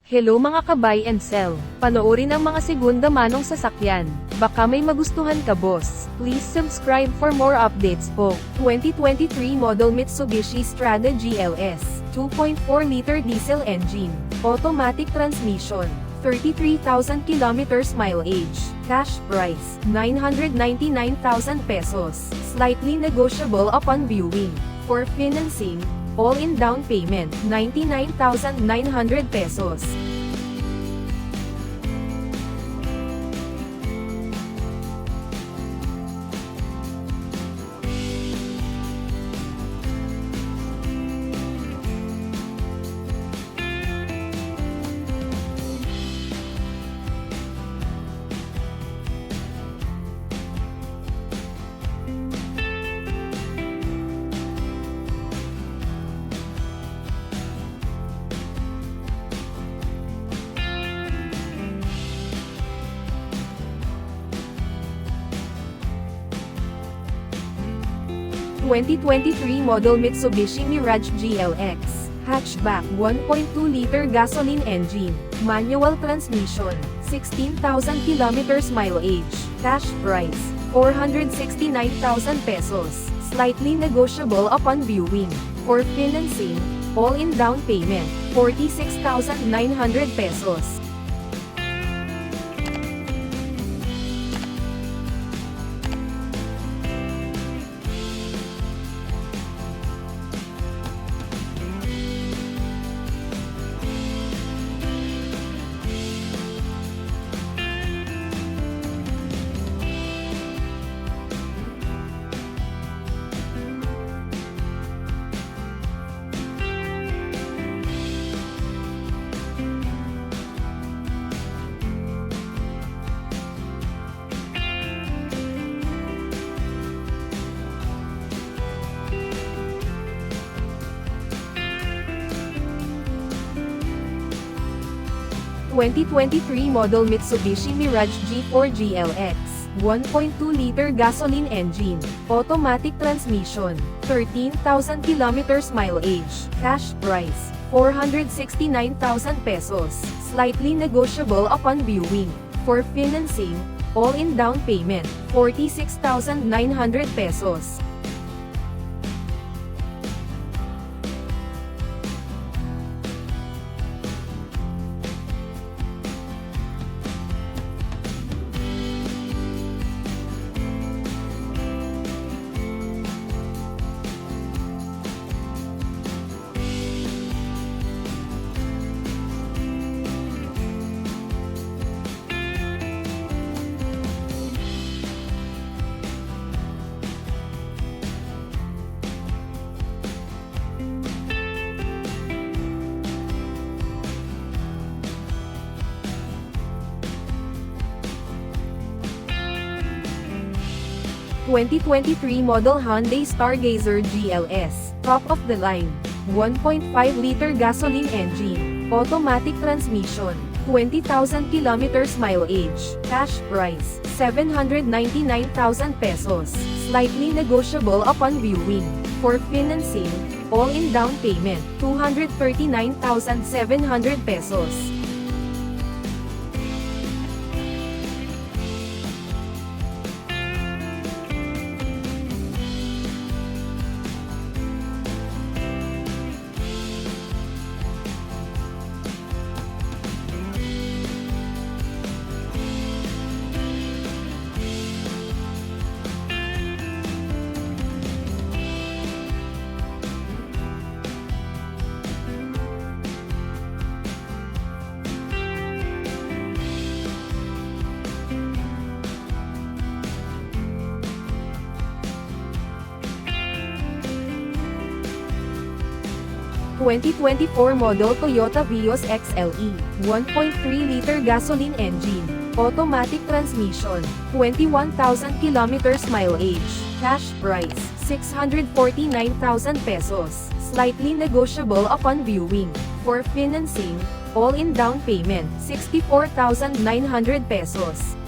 Hello mga ka-buy and sell. Panoorin ang mga segunda manong sasakyan. Baka may magustuhan ka boss. Please subscribe for more updates po. 2023 model Mitsubishi Strada GLS. 2.4-liter diesel engine. Automatic transmission. 33,000 kilometers mileage. Cash price, 999,000 pesos. Slightly negotiable upon viewing. For financing, all-in down payment, 99,900 pesos. (2023 model Mitsubishi Mirage GLX, hatchback 1.2-liter gasoline engine, manual transmission, 16,000 kilometers mileage, cash price, 469,000 pesos, slightly negotiable upon viewing. For financing, all-in down payment, 46,900 pesos. (2023 model Mitsubishi Mirage G4 GLX, 1.2-liter gasoline engine, automatic transmission, 13,000 kilometers mileage, cash price, 469,000 pesos, slightly negotiable upon viewing. For financing, all-in down payment, 46,900 pesos. (2023 model Hyundai Stargazer GLS, top of the line, 1.5-liter gasoline engine, automatic transmission, 20,000 kilometers mileage, cash price, 799,000 pesos, slightly negotiable upon viewing. For financing, all-in down payment, 239,700 pesos. (2024 model Toyota Vios XLE, 1.3-liter gasoline engine, automatic transmission, 21,000 kilometers mileage, cash price, 649,000 pesos, slightly negotiable upon viewing. For financing, all-in down payment, 64,900 pesos.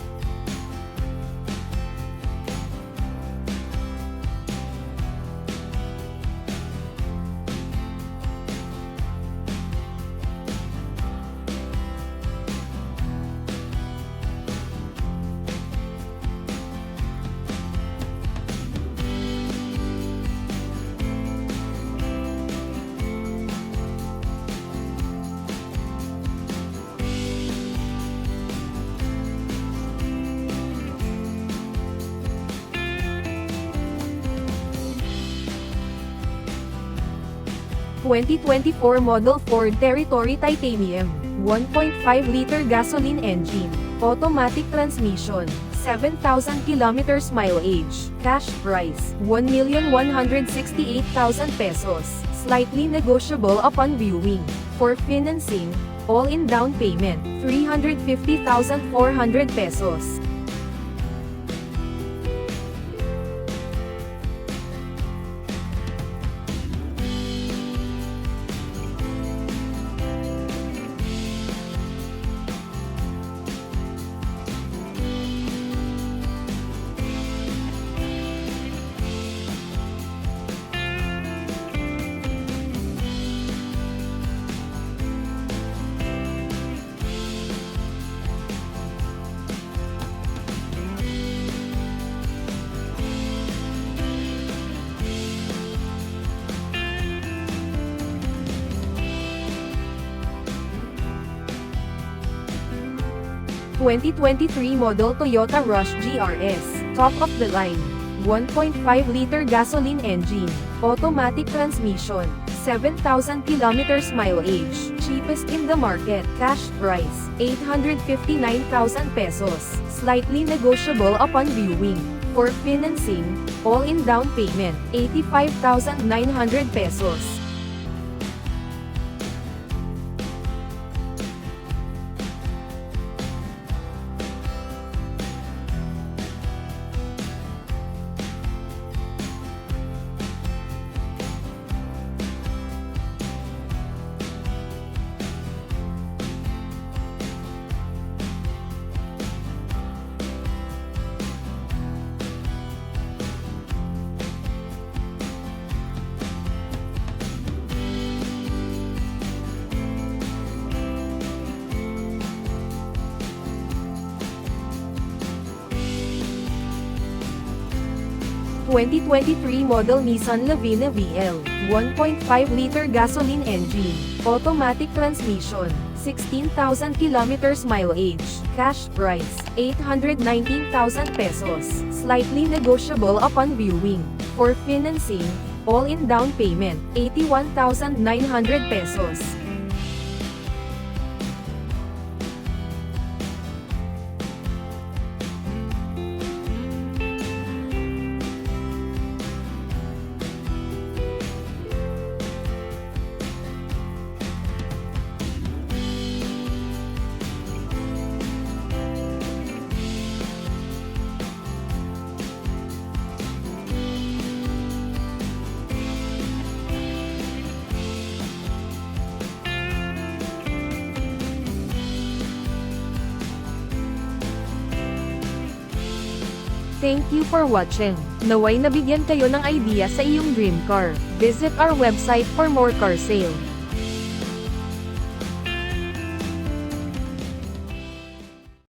2024 model Ford Territory Titanium, 1.5-liter gasoline engine, automatic transmission, 7,000 kilometers mileage, cash price, 1,168,000 pesos, slightly negotiable upon viewing. For financing, all-in down payment, 350,400 pesos. / 2023 model Toyota Rush GRS, top of the line, 1.5-liter gasoline engine, automatic transmission, 7,000 kilometers mileage, cheapest in the market, cash price, 859,000 pesos, slightly negotiable upon viewing. For financing, all-in down payment, 85,900 pesos. / 2023 model Nissan Lavina VL, 1.5-liter gasoline engine, automatic transmission, 16,000 kilometers mileage, cash price, 819,000 pesos, slightly negotiable upon viewing. For financing, all-in down payment, 81,900 pesos. Thank you for watching. Naway nabigyan kayo ng idea sa iyong dream car. Visit our website for more car sale.